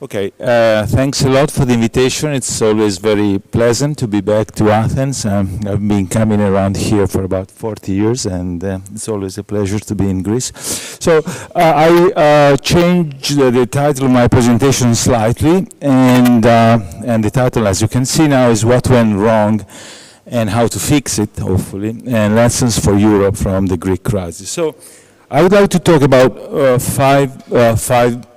Okay, thanks a lot for the invitation. It's always very pleasant to be back to Athens. I've been coming around here for about 40 years, and it's always a pleasure to be in Greece. So I changed the title of my presentation slightly, and the title, as you can see now, is What Went Wrong and How to Fix It, hopefully, and Lessons for Europe from the Greek Crisis. So I would like to talk about five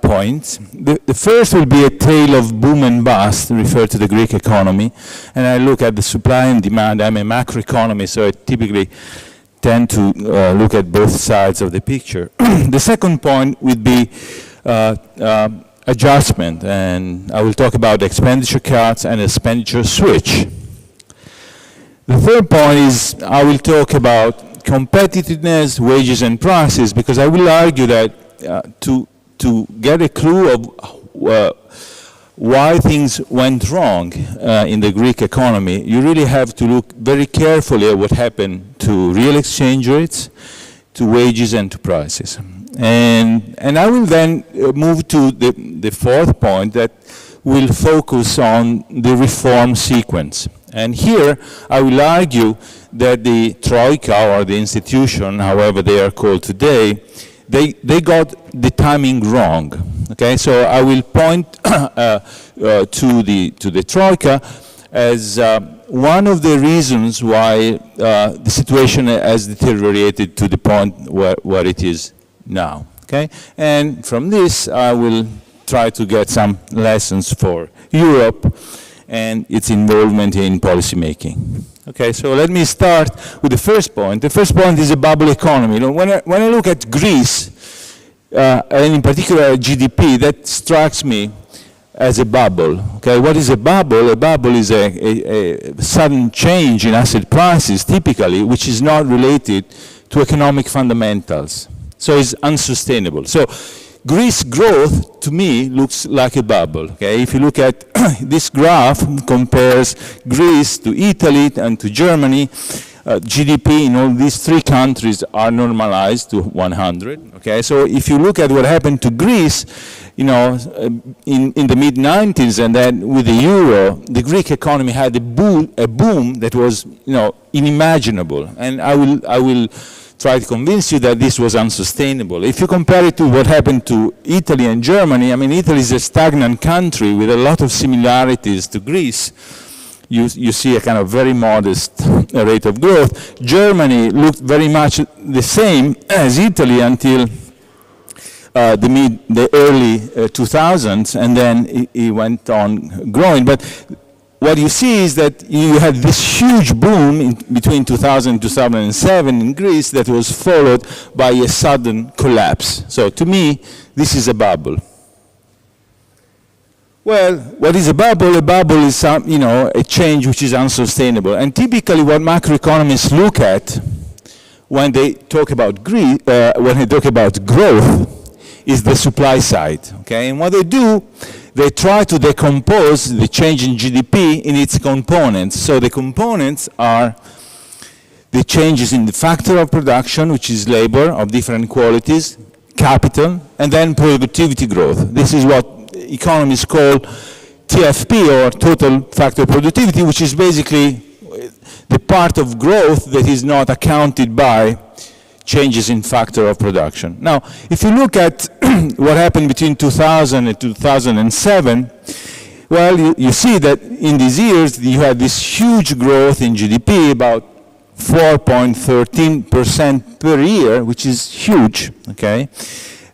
points. The first will be a tale of boom and bust, referred to the Greek economy, and I look at the supply and demand. I'm a macroeconomist, so I typically tend to look at both sides of the picture. The second point would be adjustment, and I will talk about expenditure cuts and expenditure switch. The third point is I will talk about competitiveness, wages, and prices, because I will argue that to get a clue of why things went wrong in the Greek economy, you really have to look very carefully at what happened to real exchange rates, to wages, and to prices. And I will then move to the fourth point that will focus on the reform sequence. And here I will argue that the Troika, or the institution, however they are called today, they got the timing wrong. Okay, so I will point to the Troika as one of the reasons why the situation has deteriorated to the point where it is now. Okay, and from this I will try to get some lessons for Europe and its involvement in policy making. Okay, so let me start with the first point. The first point is a bubble economy. You know, when I look at Greece, and in particular GDP, that strikes me as a bubble. Okay, what is a bubble? A bubble is a sudden change in asset prices, typically, which is not related to economic fundamentals. So it's unsustainable. So Greece growth, to me, looks like a bubble. Okay? If you look at this graph, compares Greece to Italy and to Germany. GDP in all these three countries are normalized to 100. Okay? So if you look at what happened to Greece, you know, in the mid-90s, and then with the euro, the Greek economy had a boom that was, you know, unimaginable. And I will try to convince you that this was unsustainable. If you compare it to what happened to Italy and Germany, I mean, Italy is a stagnant country with a lot of similarities to Greece. You see a kind of very modest rate of growth. Germany looked very much the same as Italy until the early 2000s, and then it went on growing. But what you see is that you had this huge boom between 2000 and 2007 in Greece that was followed by a sudden collapse. So to me, this is a bubble. Well, what is a bubble? A bubble is you know, a change which is unsustainable. And typically what macroeconomists look at when they talk about growth is the supply side. Okay? And what they do, they try to decompose the change in GDP in its components. So the components are the changes in the factor of production, which is labor of different qualities, capital, and then productivity growth. This is what economists call TFP, or total factor productivity, which is basically the part of growth that is not accounted by changes in factor of production. Now, if you look at what happened between 2000 and 2007, well, you see that in these years you had this huge growth in GDP, about 4.13% per year, which is huge, okay?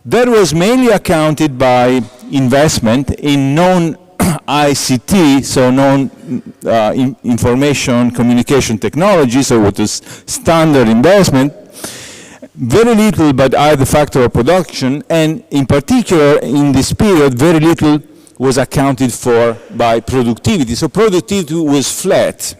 That was mainly accounted by investment in non-ICT, so non-information communication technology, so what is standard investment. Very little, but either factor of production, and in particular in this period, very little was accounted for by productivity. So productivity was flat.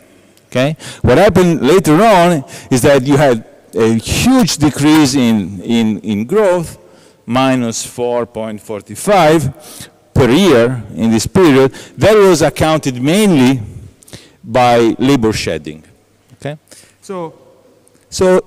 Okay? What happened later on is that you had a huge decrease in growth, minus 4.45 per year in this period. That was accounted mainly by labor shedding. Okay? So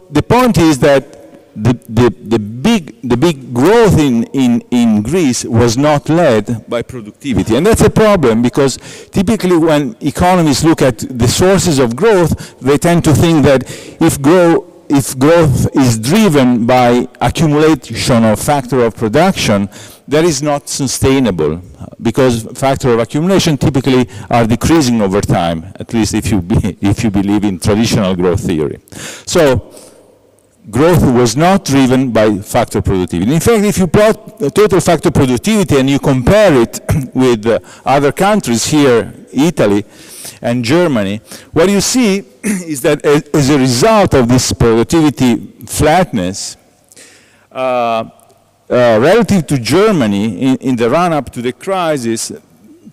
the point is that the big growth in Greece was not led by productivity. And that's a problem, because typically when economists look at the sources of growth, they tend to think that if growth is driven by accumulation of factor of production, that is not sustainable, because factor of accumulation typically are decreasing over time, at least if you believe in traditional growth theory. So growth was not driven by factor productivity. In fact, if you plot total factor productivity and you compare it with other countries here, Italy and Germany, what you see is that as a result of this productivity flatness, relative to Germany, in the run-up to the crisis,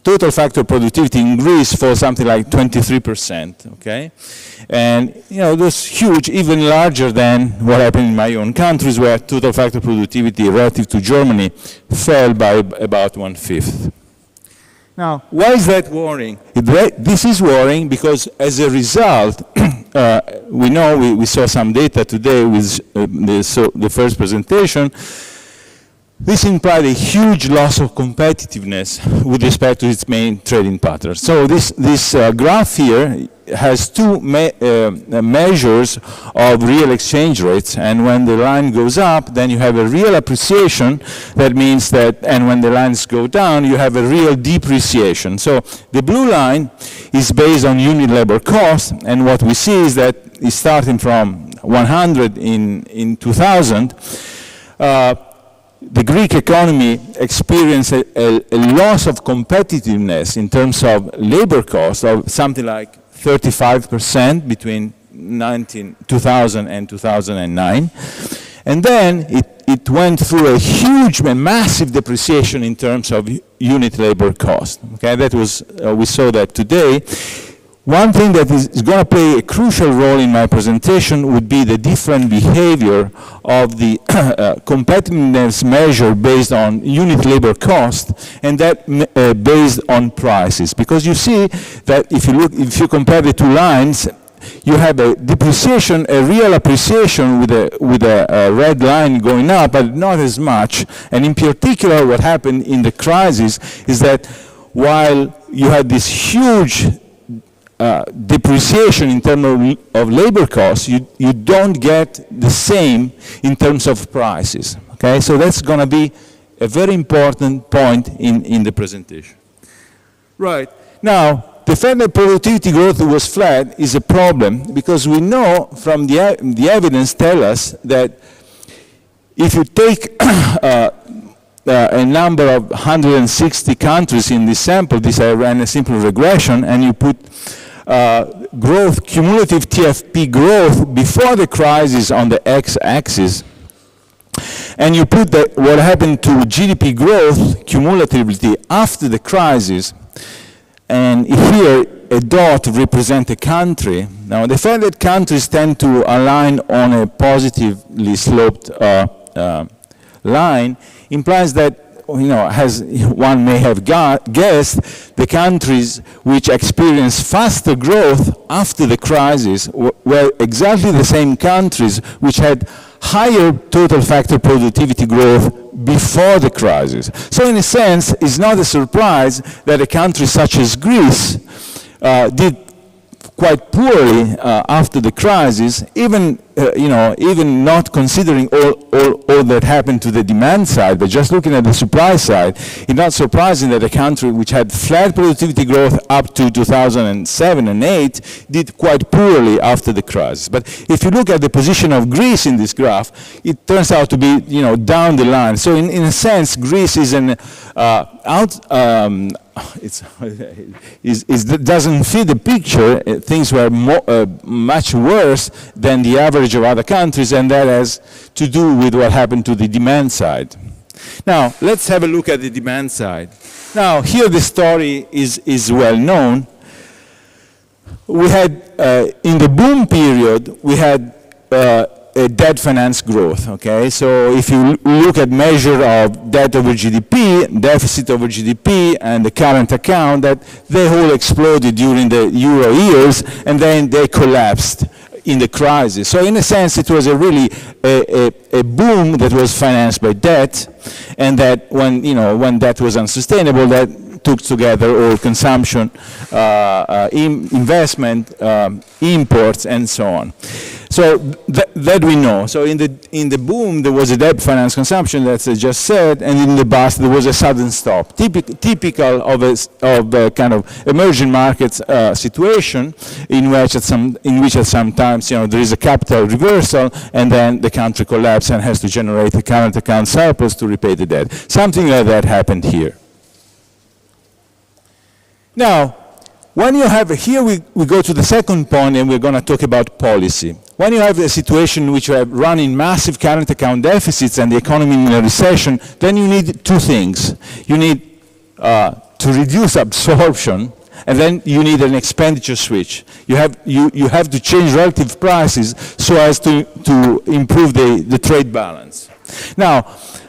total factor productivity in Greece for something like 23%, okay? And, that's huge, even larger than what happened in my own countries, where total factor productivity relative to Germany fell by about 1/5. Now, why is that worrying? This is worrying because as a result, we saw some data today with the first presentation. This implied a huge loss of competitiveness with respect to its main trading pattern. So this graph here has two measures of real exchange rates, and when the line goes up, then you have a real appreciation. That means that, and when the lines go down, you have a real depreciation. So the blue line is based on unit labor cost, and what we see is that it's starting from 100 in 2000. The Greek economy experienced a loss of competitiveness in terms of labor cost of something like 35% between 2000 and 2009. And then it went through a huge and massive depreciation in terms of unit labor cost. Okay, that was, we saw that today. One thing that is going to play a crucial role in my presentation would be the different behavior of the competitiveness measure based on unit labor cost, and that based on prices. Because you see that if you compare the two lines, you have a depreciation, a real appreciation with a red line going up, but not as much. And in particular, what happened in the crisis is that while you had this huge depreciation in terms of labor costs, you don't get the same in terms of prices. Okay, so that's going to be a very important point in the presentation. Right, now, the fact that productivity growth was flat is a problem, because we know from the evidence tell us that if you take a number of 160 countries in this sample, I ran a simple regression, and you put growth, cumulative TFP growth before the crisis on the x-axis, and you put what happened to GDP growth cumulatively after the crisis, and here a dot represents a country. Now, the fact that countries tend to align on a positively sloped line implies that, as one may have guessed, the countries which experienced faster growth after the crisis were exactly the same countries which had higher total factor productivity growth before the crisis. So in a sense, it's not a surprise that a country such as Greece did quite poorly after the crisis, even not considering all that happened to the demand side, but just looking at the supply side. It's not surprising that a country which had flat productivity growth up to 2007 and 8 did quite poorly after the crisis. But if you look at the position of Greece in this graph, it turns out to be down the line. So in a sense, Greece is an it doesn't fit the picture. Things were much worse than the average of other countries, and that has to do with what happened to the demand side. Now, let's have a look at the demand side. Now, here the story is well known. We had, in the boom period, we had a debt finance growth, okay? So if you look at measure of debt over GDP, deficit over GDP, and the current account, that they all exploded during the Euro years, and then they collapsed in the crisis. So in a sense, it was a really a boom that was financed by debt, and that when debt was unsustainable, that took together all consumption, investment, imports, and so on. So that we know. So in the boom, there was a debt finance consumption, that's I just said, and in the bust, there was a sudden stop. Typical of a kind of emerging markets situation in which at some times there is a capital reversal, and then the country collapses and has to generate a current account surplus to repay the debt. Something like that happened here. Now, when you have, here we go to the second point, and we're going to talk about policy. When you have a situation in which you have running massive current account deficits and the economy in a recession, then you need two things. You need to reduce absorption, and then you need an expenditure switch. You have to change relative prices so as to improve the trade balance. Now,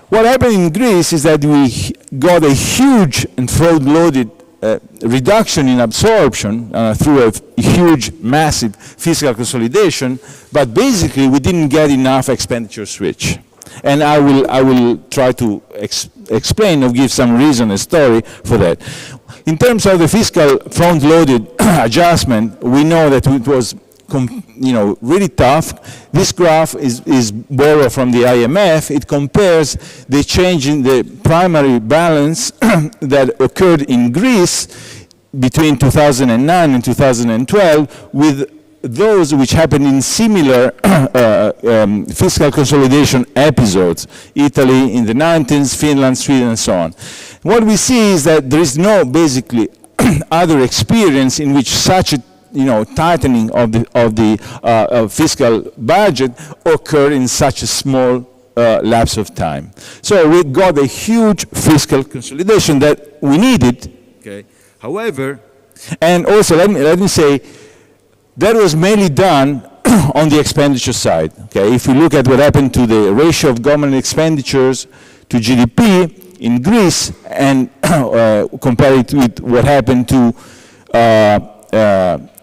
what happened in Greece is that we got a huge and fraud-loaded reduction in absorption through a huge, massive fiscal consolidation, but basically we didn't get enough expenditure switch. And I will try to explain or give some reason, a story for that. In terms of the fiscal front-loaded adjustment, we know that it was really tough. This graph is borrowed from the IMF. It compares the change in the primary balance that occurred in Greece between 2009 and 2012 with those which happened in similar fiscal consolidation episodes, Italy in the 90s, Finland, Sweden, and so on. What we see is that there is no basically other experience in which such a tightening of the fiscal budget occurred in such a small lapse of time. So we got a huge fiscal consolidation that we needed. Okay. However, and also let me say, that was mainly done on the expenditure side. Okay. If we look at what happened to the ratio of government expenditures to GDP in Greece and compare it with what happened to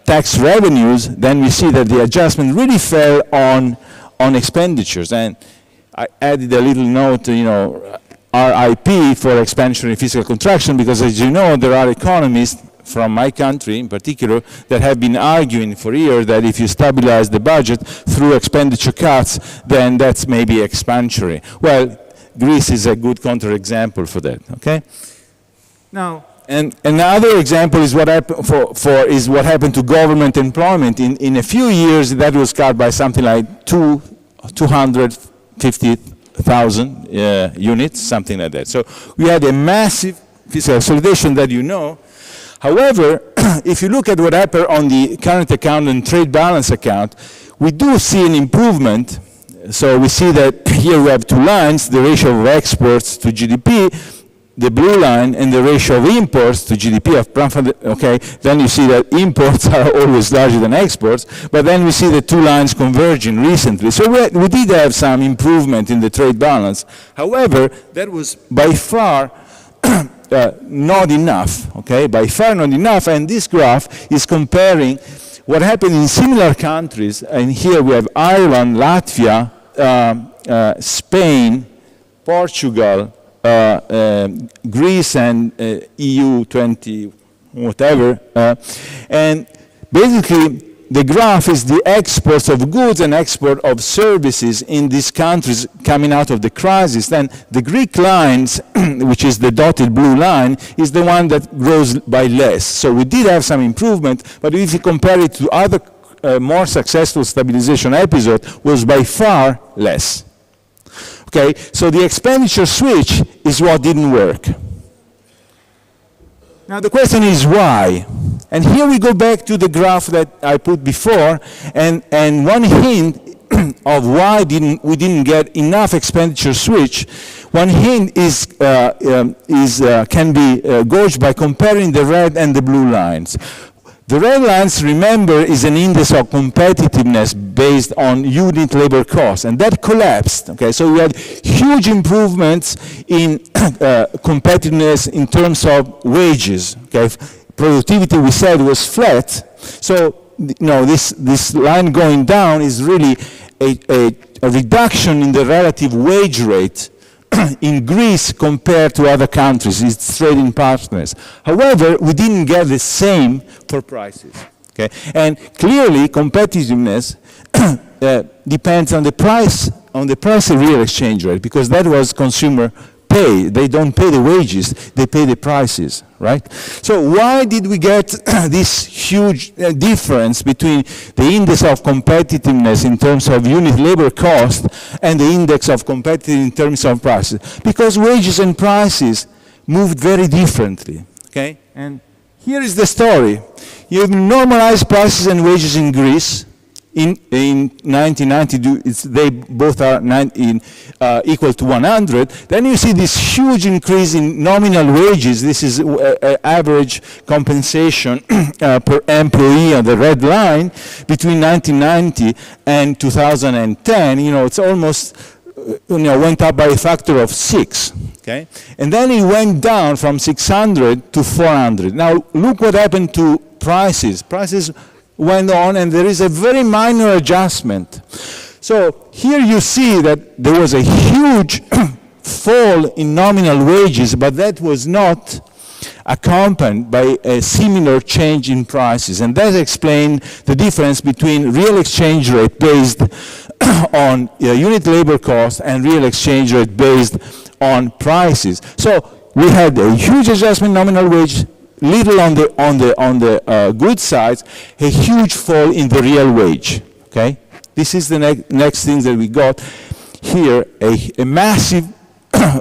tax revenues, then we see that the adjustment really fell on expenditures. And I added a little note, RIP for expansionary fiscal contraction, because as you know, there are economists from my country in particular that have been arguing for years that if you stabilize the budget through expenditure cuts, then that's maybe expansionary. Well, Greece is a good counterexample for that, okay? Now, and another example is what happened to government employment. In a few years, that was cut by something like 250,000 units, something like that. So we had a massive fiscal consolidation that you know. However, if you look at what happened on the current account and trade balance account, we do see an improvement. So we see that here we have two lines, the ratio of exports to GDP, the blue line, and the ratio of imports to GDP of okay, then you see that imports are always larger than exports, but then we see the two lines converging recently. So we did have some improvement in the trade balance. However, that was by far not enough, okay, by far not enough, and this graph is comparing what happened in similar countries, and here we have Ireland, Latvia, Spain, Portugal, Greece and EU 20 whatever, and basically the graph is the exports of goods and export of services in these countries coming out of the crisis. Then the Greek lines, which is the dotted blue line, is the one that grows by less. So we did have some improvement, but if you compare it to other more successful stabilization episode, was by far less. Okay, so the expenditure switch is what didn't work. Now the question is why? And here we go back to the graph that I put before, and one hint of why we didn't get enough expenditure switch. One hint can be gauged by comparing the red and the blue lines. The red lines, remember, is an index of competitiveness based on unit labor costs, and that collapsed. Okay, so we had huge improvements in competitiveness in terms of wages. Okay, productivity, we said, was flat. So this line going down is really a reduction in the relative wage rate in Greece compared to other countries, its trading partners. However, we didn't get the same for prices. Okay? And clearly, competitiveness depends on the price of real exchange rate, because that was consumer pay. They don't pay the wages, they pay the prices, right? So why did we get this huge difference between the index of competitiveness in terms of unit labor cost and the index of competitiveness in terms of prices? Because wages and prices moved very differently, okay? And here is the story. You have normalized prices and wages in Greece. In 1990, they both are equal to 100. Then you see this huge increase in nominal wages. This is average compensation per employee on the red line between 1990 and 2010. It's almost went up by a factor of 6. Okay, and then it went down from 600 to 400. Now look what happened to prices. Prices went on, and there is a very minor adjustment. So here you see that there was a huge fall in nominal wages, but that was not accompanied by a similar change in prices. And that explains the difference between real exchange rate based on unit labor cost and real exchange rate based on prices. So we had a huge adjustment in nominal wage, little on the good side, a huge fall in the real wage. Okay, this is the next thing that we got here, a massive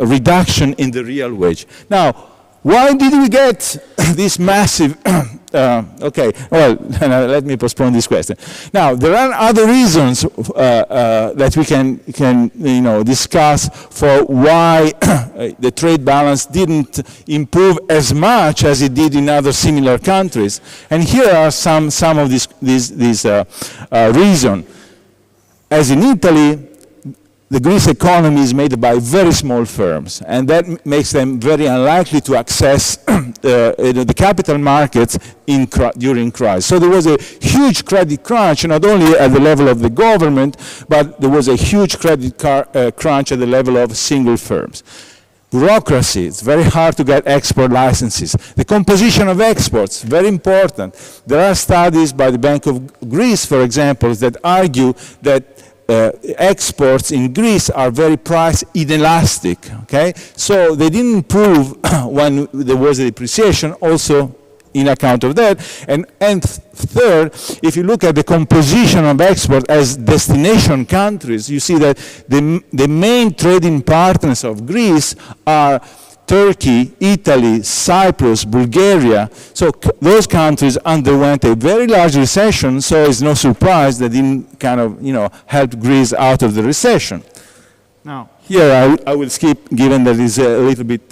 reduction in the real wage. Now, why did we get this massive? Okay, well, let me postpone this question. Now, there are other reasons that we can discuss for why the trade balance didn't improve as much as it did in other similar countries. And here are some of these reasons. As in Italy, the Greece economy is made by very small firms, and that makes them very unlikely to access the capital markets during crisis. So there was a huge credit crunch, not only at the level of the government, but there was a huge credit crunch at the level of single firms. Bureaucracy, it's very hard to get export licenses. The composition of exports, very important. There are studies by the Bank of Greece, for example, that argue that exports in Greece are very price inelastic, okay? So they didn't improve when there was a depreciation, also in account of that. And third, if you look at the composition of export as destination countries, you see that the main trading partners of Greece are Turkey, Italy, Cyprus, Bulgaria. So those countries underwent a very large recession, so it's no surprise that didn't kind of, help Greece out of the recession. Now, here I will skip, given that it's a little bit,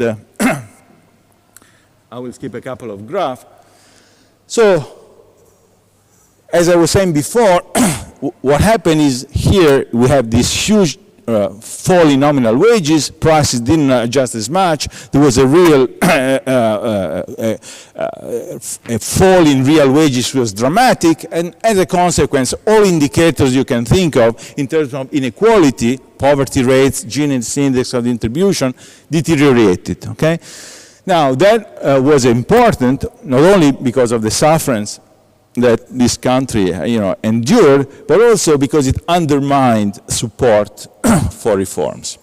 I will skip a couple of graphs. So, as I was saying before, what happened is here we have this huge fall in nominal wages, prices didn't adjust as much, there was a real a fall in real wages was dramatic, and as a consequence, all indicators you can think of in terms of inequality, poverty rates, Gini index of distribution, deteriorated, okay? Now, that was important, not only because of the sufferance that this country, endured, but also because it undermined support for reforms.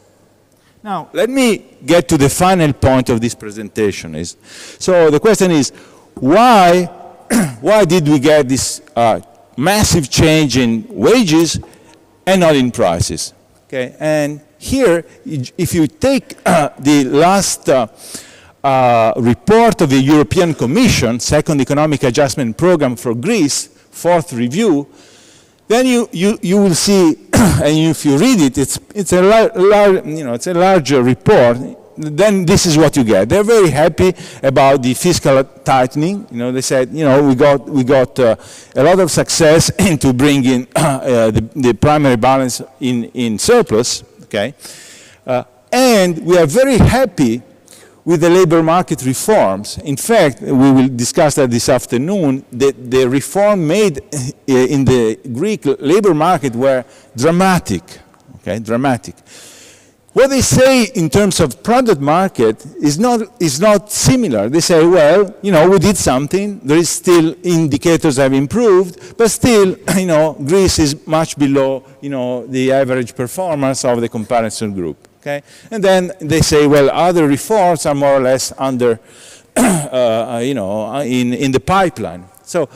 Now, let me get to the final point of this presentation. So the question is, why did we get this massive change in wages and not in prices? Okay, and here, if you take the last report of the European Commission, Second Economic Adjustment Program for Greece, fourth review, then you will see, and if you read it, it's a larger report. Then this is what you get. They're very happy about the fiscal tightening. They said, we got a lot of success into bringing the primary balance in surplus. Okay, and we are very happy with the labor market reforms. In fact, we will discuss that this afternoon, the reform made in the Greek labor market were dramatic, okay, dramatic. What they say in terms of product market is not similar. They say, well, you know, we did something, there is still indicators have improved, but still, you know, Greece is much below, you know, the average performance of the comparison group. Okay? And then they say, well, other reforms are more or less under, you know, in the pipeline. So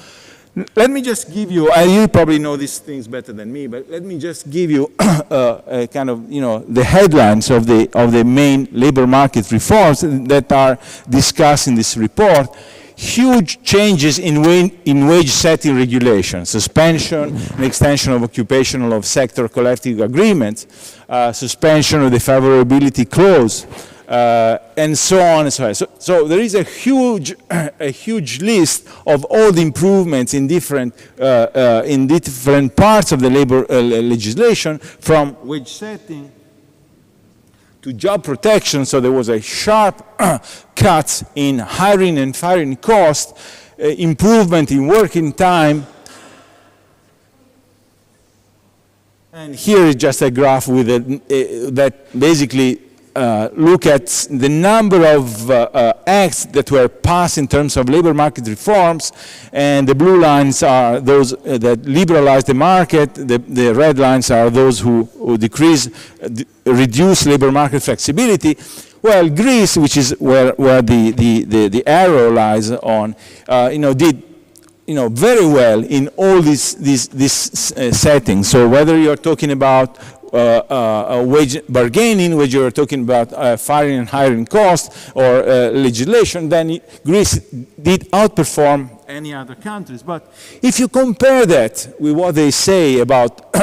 let me just give you, you probably know these things better than me, but let me just give you a kind of, you know, the headlines of the main labor market reforms that are discussed in this report. Huge changes in wage setting regulations, suspension and extension of occupational of sector collective agreements, suspension of the favorability clause, and so on and so on. So there is a huge list of all the improvements in different parts of the labor legislation, from wage setting to job protection. So there was a sharp cut in hiring and firing cost, improvement in working time. And here is just a graph with that basically look at the number of acts that were passed in terms of labor market reforms, and the blue lines are those that liberalize the market, the red lines are those who reduce labor market flexibility. Well, Greece, which is where the arrow lies on, you know, did, you know, very well in all these settings. So whether you're talking about wage bargaining, whether you're talking about firing and hiring costs or legislation, then Greece did outperform any other countries. But if you compare that with what they say about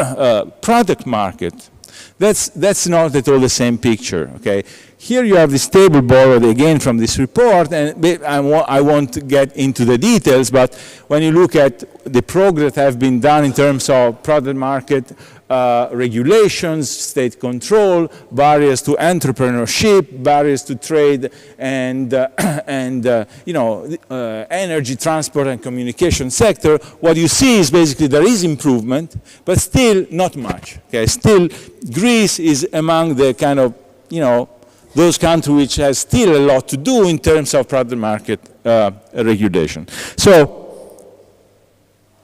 product market, that's not at all the same picture, okay? Here you have this table borrowed again from this report, and I won't get into the details, but when you look at the progress that have been done in terms of product market regulations, state control, barriers to entrepreneurship, barriers to trade, and you know, energy, transport, and communication sector, what you see is basically there is improvement, but still not much. Okay, still Greece is among the kind of, you know, those countries which has still a lot to do in terms of product market regulation. So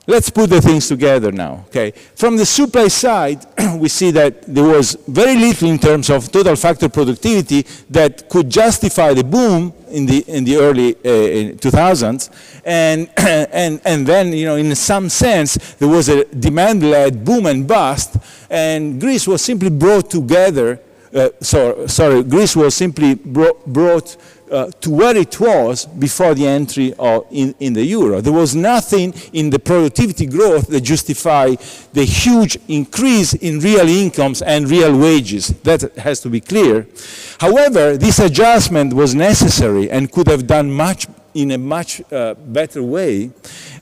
let's put the things together now. Okay, from the supply side, we see that there was very little in terms of total factor productivity that could justify the boom in the early 2000s, and then, you know, in some sense there was a demand-led boom and bust, and Greece was simply brought together. Greece was simply brought to where it was before the entry in the euro. There was nothing in the productivity growth that justified the huge increase in real incomes and real wages. That has to be clear. However, this adjustment was necessary and could have done in a much better way.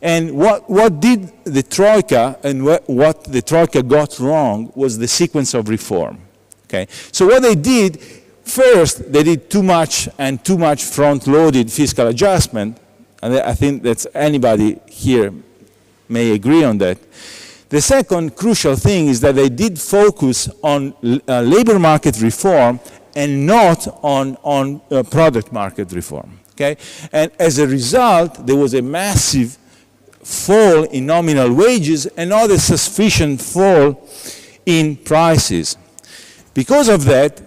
And what did the Troika, and what the Troika got wrong was the sequence of reform. Okay, so what they did, first, they did too much front-loaded fiscal adjustment, and I think that anybody here may agree on that. The second crucial thing is that they did focus on labor market reform and not on product market reform. Okay, and as a result, there was a massive fall in nominal wages and not a sufficient fall in prices. Because of that,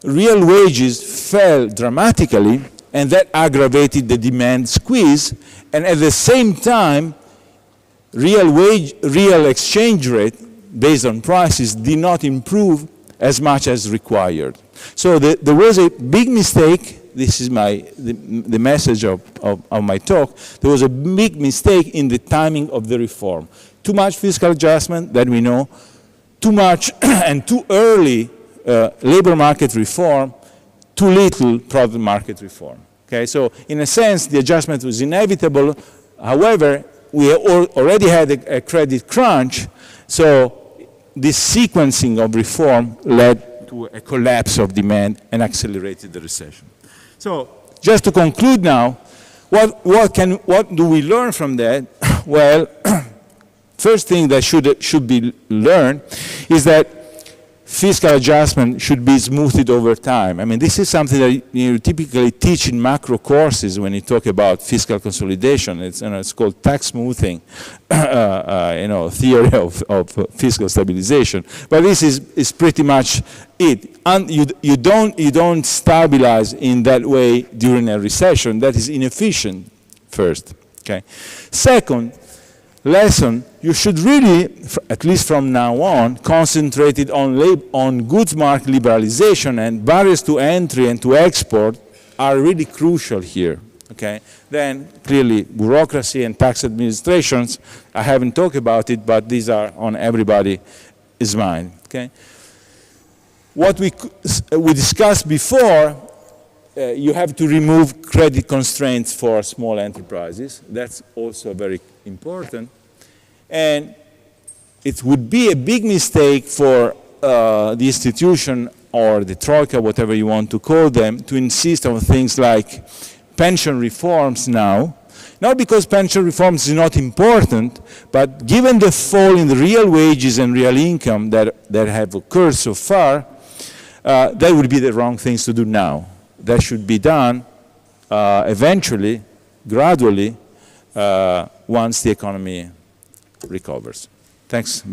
real wages fell dramatically, and that aggravated the demand squeeze, and at the same time, real exchange rate based on prices did not improve as much as required. So there was a big mistake. This is the message of my talk. There was a big mistake in the timing of the reform. Too much fiscal adjustment, that we know, too much and too early labor market reform, too little product market reform. Okay, so in a sense, the adjustment was inevitable. However, we already had a credit crunch, so this sequencing of reform led to a collapse of demand and accelerated the recession. So just to conclude now, what do we learn from that? Well, first thing that should be learned is that fiscal adjustment should be smoothed over time. I mean, this is something that you typically teach in macro courses when you talk about fiscal consolidation. It's called tax smoothing, theory of fiscal stabilization. But this is pretty much it. And you don't stabilize in that way during a recession. That is inefficient. First, okay. Second lesson, you should really, at least from now on, concentrate it on goods market liberalization, and barriers to entry and to export are really crucial here, okay? Then, clearly, bureaucracy and tax administrations, I haven't talked about it, but these are on everybody's mind, okay? What we discussed before, you have to remove credit constraints for small enterprises. That's also very important. And it would be a big mistake for the institution or the troika, whatever you want to call them, to insist on things like pension reforms now. Not because pension reforms is not important, but given the fall in the real wages and real income that have occurred so far, that would be the wrong things to do now. That should be done eventually, gradually, once the economy recovers. Thanks.